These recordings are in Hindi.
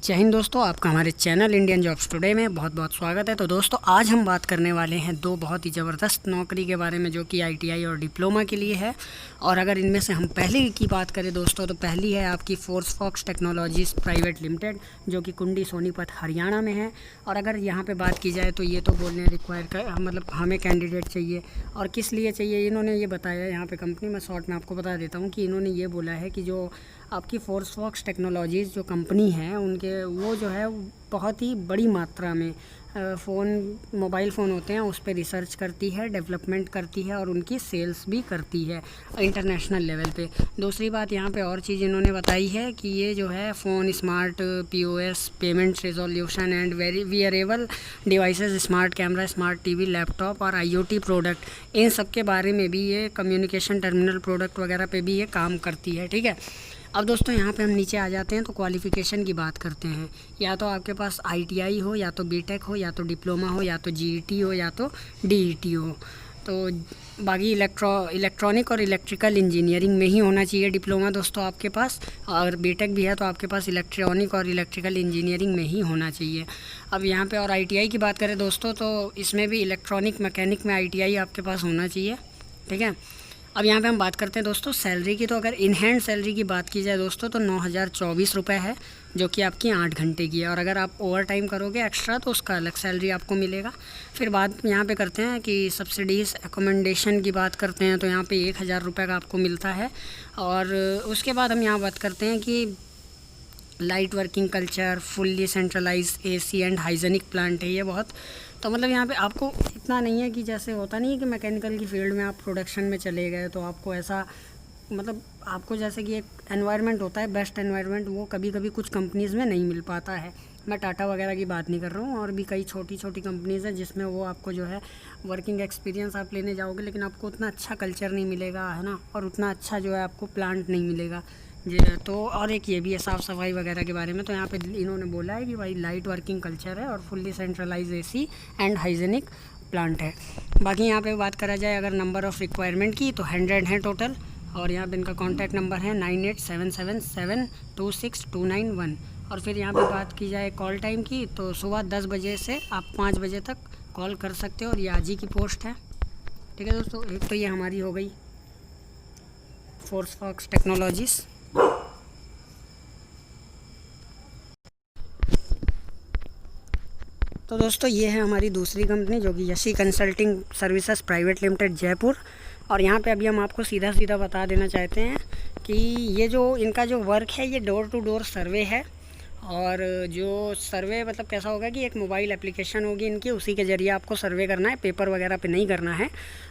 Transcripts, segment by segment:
जय हिंद दोस्तों, आपका हमारे चैनल इंडियन जॉब्स टुडे में बहुत बहुत स्वागत है। तो दोस्तों आज हम बात करने वाले हैं दो बहुत ही ज़बरदस्त नौकरी के बारे में जो कि आईटीआई और डिप्लोमा के लिए है। और अगर इनमें से हम पहली की बात करें दोस्तों, तो पहली है आपकी फोर्सफॉक्स टेक्नोलॉजीज़ प्राइवेट लिमिटेड जो कि कुंडी सोनीपत हरियाणा में है। और अगर यहाँ पर बात की जाए तो ये तो बोलने रिक्वायर कर मतलब हमें कैंडिडेट चाहिए, और किस लिए चाहिए इन्होंने ये बताया यहाँ पर कंपनी में। शॉर्ट में आपको बता देता हूँ कि इन्होंने ये बोला है कि जो आपकी फोर्सफॉक्स टेक्नोलॉजीज़ जो कंपनी है उनके वो जो है बहुत ही बड़ी मात्रा में मोबाइल फ़ोन होते हैं उस पर रिसर्च करती है, डेवलपमेंट करती है और उनकी सेल्स भी करती है इंटरनेशनल लेवल पे। दूसरी बात यहाँ पे और चीज़ इन्होंने बताई है कि ये जो है phone, smart POS, payment resolution and wearable devices, smart camera, smart TV, laptop और आईओटी प्रोडक्ट, इन सब के बारे में भी ये कम्युनिकेशन टर्मिनल प्रोडक्ट वगैरह पे भी ये काम करती है। ठीक है, अब दोस्तों यहाँ पे हम नीचे आ जाते हैं तो क्वालिफ़िकेशन की बात करते हैं। या तो आपके पास आईटीआई हो, या तो बीटेक हो, या तो डिप्लोमा हो, या तो जीईटी हो, या तो डीईटी हो। तो बाकी इलेक्ट्रॉनिक और इलेक्ट्रिकल इंजीनियरिंग में ही होना चाहिए डिप्लोमा दोस्तों आपके पास, और बीटेक भी है तो आपके पास इलेक्ट्रॉनिक और इलेक्ट्रिकल इंजीनियरिंग में ही होना चाहिए। अब यहाँ पे और आईटीआई की बात करें दोस्तों तो इसमें भी इलेक्ट्रॉनिक मैकेनिक में आईटीआई आपके पास होना चाहिए। ठीक है, अब यहाँ पे हम बात करते हैं दोस्तों सैलरी की। तो अगर इन हैंड सैलरी की बात की जाए दोस्तों तो 9,024 रुपये है जो कि आपकी 8 घंटे की है। और अगर आप ओवर टाइम करोगे एक्स्ट्रा तो उसका अलग सैलरी आपको मिलेगा। फिर बात यहाँ पे करते हैं कि सब्सिडीज़ एकोमोडेशन की बात करते हैं तो यहाँ पे 1,000 रुपये का आपको मिलता है। और उसके बाद हम यहाँ बात करते हैं कि light working culture, fully centralize AC and hygienic plant है ये बहुत। तो मतलब यहाँ पे आपको इतना नहीं है कि जैसे होता नहीं है कि मैकेनिकल की फील्ड में आप प्रोडक्शन में चले गए तो आपको ऐसा मतलब आपको जैसे कि एक एनवायरनमेंट होता है, बेस्ट एनवायरनमेंट, वो कभी कभी कुछ कंपनीज़ में नहीं मिल पाता है। मैं टाटा वगैरह की बात नहीं कर रहा हूँ, और भी कई छोटी छोटी कंपनीज़ हैं जिसमें वो आपको जो है वर्किंग एक्सपीरियंस आप लेने जाओगे लेकिन आपको उतना अच्छा कल्चर नहीं मिलेगा, है ना, और उतना अच्छा जो है आपको प्लांट नहीं मिलेगा जी। तो और एक ये भी है साफ़ सफाई वगैरह के बारे में। तो यहाँ पे इन्होंने बोला है कि भाई लाइट वर्किंग कल्चर है और fully centralize AC and hygienic plant है। बाकी यहाँ पे बात करा जाए अगर नंबर ऑफ़ रिक्वायरमेंट की तो 100 है टोटल। और यहाँ पे इनका कॉन्टैक्ट नंबर है 9877726291। और फिर यहाँ पे बात की जाए कॉल टाइम की तो सुबह 10 बजे से आप 5 बजे तक कॉल कर सकते हो, और ये आज ही की पोस्ट है। ठीक है दोस्तों, एक तो ये हमारी हो गई फोर्सफॉक्स टेक्नोलॉजीज़। तो दोस्तों ये है हमारी दूसरी कंपनी जो कि Yeshi consulting services private limited Jaipur. और यहाँ पे अभी हम आपको सीधा सीधा बता देना चाहते हैं कि ये जो इनका जो वर्क है ये डोर टू डोर सर्वे है। और जो सर्वे मतलब कैसा होगा कि एक मोबाइल एप्लीकेशन होगी इनकी, उसी के ज़रिए आपको सर्वे करना है, पेपर वगैरह पे नहीं करना है।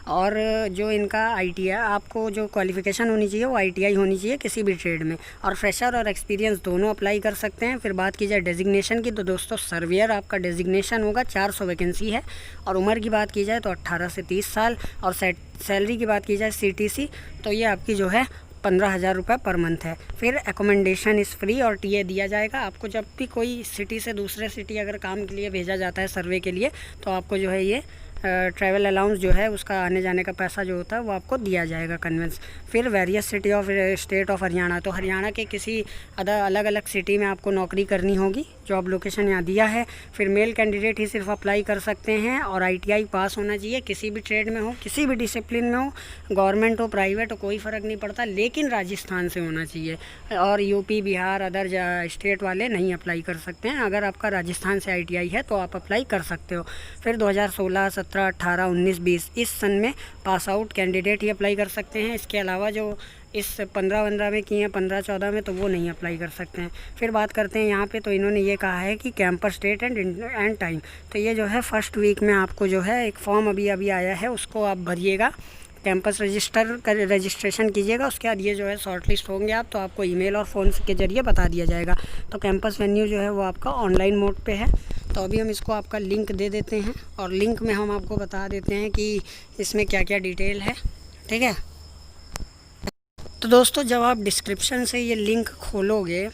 और जो इनका आईटीआई, आपको जो क्वालिफ़िकेशन होनी चाहिए वो आईटीआई होनी चाहिए किसी भी ट्रेड में, और फ्रेशर और एक्सपीरियंस दोनों अप्लाई कर सकते हैं। फिर बात की जाए डेजिग्नेशन की तो दोस्तों सर्वेयर आपका डेजिग्नेशन होगा, 400 वैकेंसी है। और उम्र की बात की जाए तो 18 से 30 साल। और सैलरी की बात की जाए सीटीसी तो ये आपकी जो है 15,000 रुपये पर मंथ है। फिर एकोमोडेशन इज़ फ्री और टीए दिया जाएगा आपको। जब भी कोई सिटी से दूसरे सिटी अगर काम के लिए भेजा जाता है सर्वे के लिए तो आपको जो है ये ट्रैवल अलाउंस जो है उसका आने जाने का पैसा जो होता है वो आपको दिया जाएगा कन्वेंस। फिर various city of state of Haryana, तो हरियाणा के किसी अलग अलग सिटी में आपको नौकरी करनी होगी, जॉब लोकेशन यहाँ दिया है। फिर मेल कैंडिडेट ही सिर्फ अप्लाई कर सकते हैं, और आईटीआई पास होना चाहिए, किसी भी ट्रेड में हो, किसी भी डिसिप्लिन में हो, गवर्नमेंट हो प्राइवेट हो कोई फ़र्क नहीं पड़ता, लेकिन राजस्थान से होना चाहिए। और यूपी, बिहार, अदर स्टेट वाले नहीं अप्लाई कर सकते हैं। अगर आपका राजस्थान से आईटीआई है तो आप अप्लाई कर सकते हो। फिर 2016, 17, 18, 19, 20 इस सन में पास आउट कैंडिडेट ही अप्लाई कर सकते हैं। इसके अलावा जो इस 15-15 में किए हैं, 15-14 में, तो वो नहीं अप्लाई कर सकते हैं। फिर बात करते हैं यहाँ पे, तो इन्होंने ये कहा है कि कैंपस डेट एंड टाइम। तो ये जो है फर्स्ट वीक में आपको जो है एक फॉर्म अभी आया है उसको आप भरिएगा, कैंपस रजिस्ट्रेशन कीजिएगा। उसके बाद ये जो है शॉर्ट लिस्ट होंगे आप, तो आपको ईमेल और फ़ोन के ज़रिए बता दिया जाएगा। तो कैंपस वेन्यू जो है वो आपका ऑनलाइन मोड पे है। तो अभी हम इसको आपका लिंक दे देते हैं, और लिंक में हम आपको बता देते हैं कि इसमें क्या क्या डिटेल है। ठीक है, तो दोस्तों जब आप डिस्क्रिप्शन से ये लिंक खोलोगे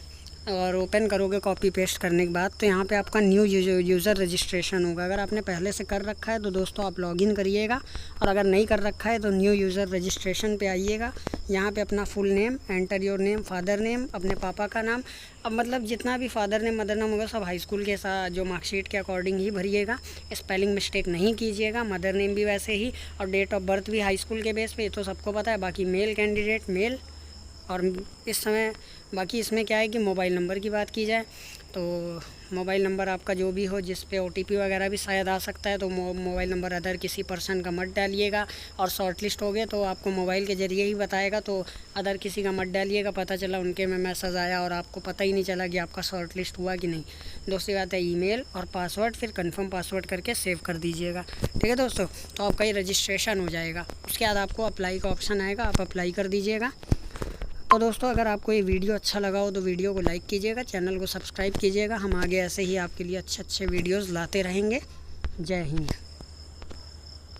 और ओपन करोगे कॉपी पेस्ट करने के बाद, तो यहाँ पे आपका न्यू यूज़र रजिस्ट्रेशन होगा। अगर आपने पहले से कर रखा है तो दोस्तों आप लॉगिन करिएगा, और अगर नहीं कर रखा है तो न्यू यूज़र रजिस्ट्रेशन पे आइएगा। यहाँ पे अपना full name, enter your name, father name, अपने पापा का नाम, अब मतलब जितना भी फादर नेम मदर नेम होगा सब हाई स्कूल के साथ जो मार्कशीट के अकॉर्डिंग ही भरिएगा। स्पेलिंग मिस्टेक नहीं कीजिएगा, मदर नेम भी वैसे ही, और डेट ऑफ बर्थ भी हाई स्कूल के बेस पे, ये तो सबको पता है। बाकी मेल कैंडिडेट मेल, और इस समय बाकी इसमें क्या है कि मोबाइल नंबर की बात की जाए तो मोबाइल नंबर आपका जो भी हो, जिस पे OTP वगैरह भी शायद आ सकता है, तो मोबाइल नंबर अदर किसी पर्सन का मत डालिएगा। और शॉर्ट लिस्ट हो गए तो आपको मोबाइल के ज़रिए ही बताएगा, तो अदर किसी का मत डालिएगा। पता चला उनके में मैसेज आया और आपको पता ही नहीं चला कि आपका शॉर्ट लिस्ट हुआ कि नहीं। दूसरी बात है ईमेल और पासवर्ड, फिर कंफर्म पासवर्ड करके सेव कर दीजिएगा। ठीक है दोस्तों, तो आपका ये रजिस्ट्रेशन हो जाएगा। उसके बाद आपको अप्लाई का ऑप्शन आएगा, आप अप्लाई कर दीजिएगा। तो दोस्तों अगर आपको ये वीडियो अच्छा लगा हो तो वीडियो को लाइक कीजिएगा, चैनल को सब्सक्राइब कीजिएगा। हम आगे ऐसे ही आपके लिए अच्छे अच्छे वीडियोज़ लाते रहेंगे। जय हिंद।